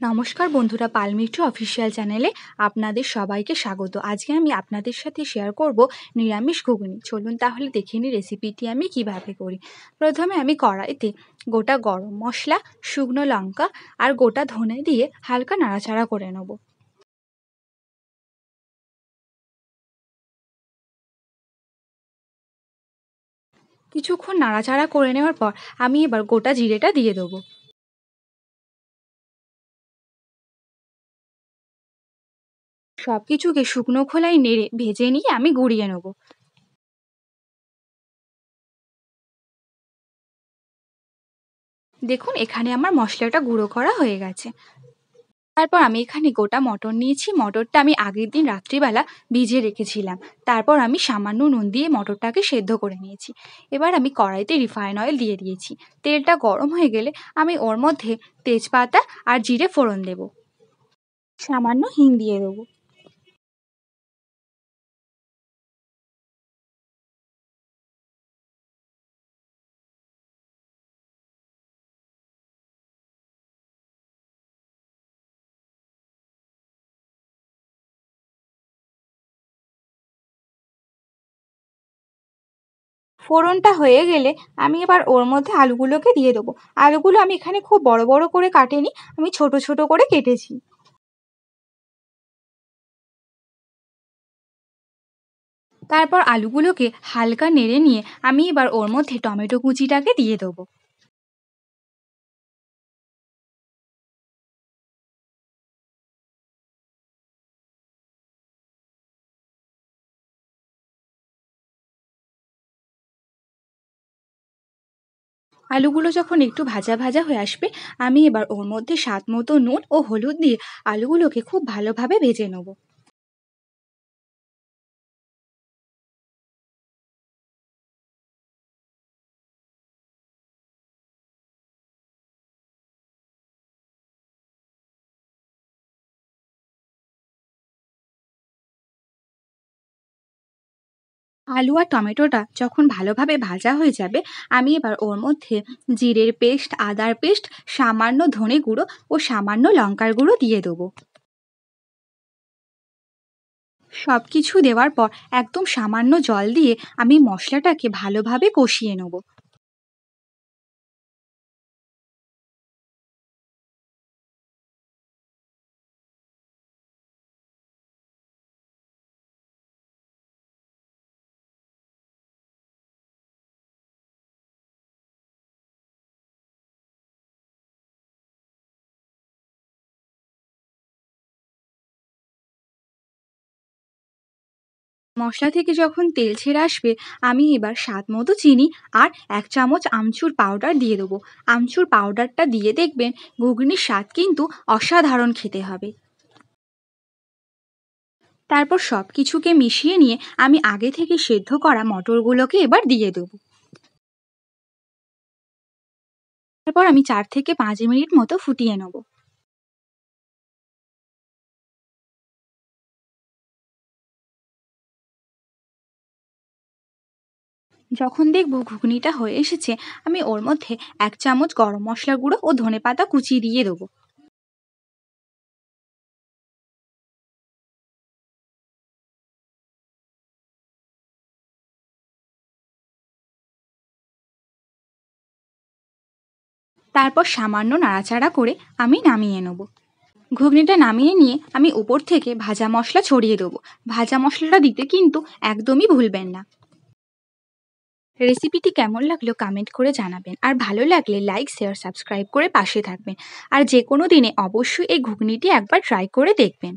নমস্কার বন্ধুরা, পালমিত্র অফিসিয়াল চ্যানেলে আপনাদের সবাইকে স্বাগত। আজকে আমি আপনাদের সাথে শেয়ার করব নিরামিষ ঘুগনি। চলুন তাহলে দেখে নিই রেসিপিটি আমি কিভাবে করি। প্রথমে আমি কড়াইতে গোটা গরম মশলা, শুকনো লঙ্কা আর গোটা ধনে দিয়ে হালকা নাড়াচাড়া করে নেব। কিছুক্ষণ নাড়াচাড়া করে নেওয়ার পর আমি এবার গোটা জিরেটা দিয়ে দেবো। সব কিছুকে শুকনো খোলায় নেড়ে ভেজে নিয়ে আমি গুঁড়িয়ে নেব। দেখুন, এখানে আমার মশলাটা গুঁড়ো করা হয়ে গেছে। তারপর আমি এখানে গোটা মটর নিয়েছি। মটরটা আমি আগের দিন রাত্রিবেলা ভিজিয়ে রেখেছিলাম। তারপর আমি সামান্য নুন দিয়ে মটরটাকে সেদ্ধ করে নিয়েছি। এবার আমি কড়াইতে রিফাইন অয়েল দিয়ে দিয়েছি। তেলটা গরম হয়ে গেলে আমি ওর মধ্যে তেজপাতা আর জিরে ফোড়ন দেব। সামান্য হিং দিয়ে দেবো। ফোড়নটা হয়ে গেলে আমি এবার ওর মধ্যে আলুগুলোকে দিয়ে দেবো। আলুগুলো আমি এখানে খুব বড় বড় করে কাটিনি, আমি ছোট ছোট করে কেটেছি। তারপর আলুগুলোকে হালকা নেড়ে নিয়ে আমি এবার ওর মধ্যে টমেটো কুচিটাকে দিয়ে দেবো। আলুগুলো যখন একটু ভাজা ভাজা হয়ে আসবে, আমি এবার ওর মধ্যে স্বাদ মতো নুন ও হলুদ দিয়ে আলুগুলোকে খুব ভালোভাবে ভেজে নেব। আলু আর টমেটোটা যখন ভালোভাবে ভাজা হয়ে যাবে, আমি এবার ওর মধ্যে জিরের পেস্ট, আদার পেস্ট, সামান্য ধনে গুঁড়ো ও সামান্য লঙ্কার গুঁড়ো দিয়ে দেবো। সব কিছু দেওয়ার পর একদম সামান্য জল দিয়ে আমি মশলাটাকে ভালোভাবে কষিয়ে নেব। মশলা থেকে যখন তেল ছেড়ে আসবে, আমি এবার স্বাদ মতো চিনি আর 1 চামচ আমচুর পাউডার দিয়ে দেবো। আমচুর পাউডারটা দিয়ে দেখবেন ঘুগনির স্বাদ কিন্তু অসাধারণ খেতে হবে। তারপর সব কিছুকে মিশিয়ে নিয়ে আমি আগে থেকে সেদ্ধ করা মটরগুলোকে এবার দিয়ে দেবো। তারপর আমি 4 থেকে 5 মিনিট মতো ফুটিয়ে নেব। যখন দেখব ঘুগনিটা হয়ে এসেছে, আমি ওর মধ্যে 1 চামচ গরম মশলা গুঁড়ো ও ধনেপাতা কুচি দিয়ে দেবো। তারপর সামান্য নাড়াচাড়া করে আমি নামিয়ে নেব। ঘুগনিটা নামিয়ে নিয়ে আমি উপর থেকে ভাজা মশলা ছড়িয়ে দেবো। ভাজা মশলাটা দিতে কিন্তু একদমই ভুলবেন না। রেসিপিটি কেমন লাগলো কমেন্ট করে জানাবেন, আর ভালো লাগলে লাইক, শেয়ার, সাবস্ক্রাইব করে পাশে থাকবেন। আর যে কোনো দিনে অবশ্যই এই ঘুগনিটি একবার ট্রাই করে দেখবেন।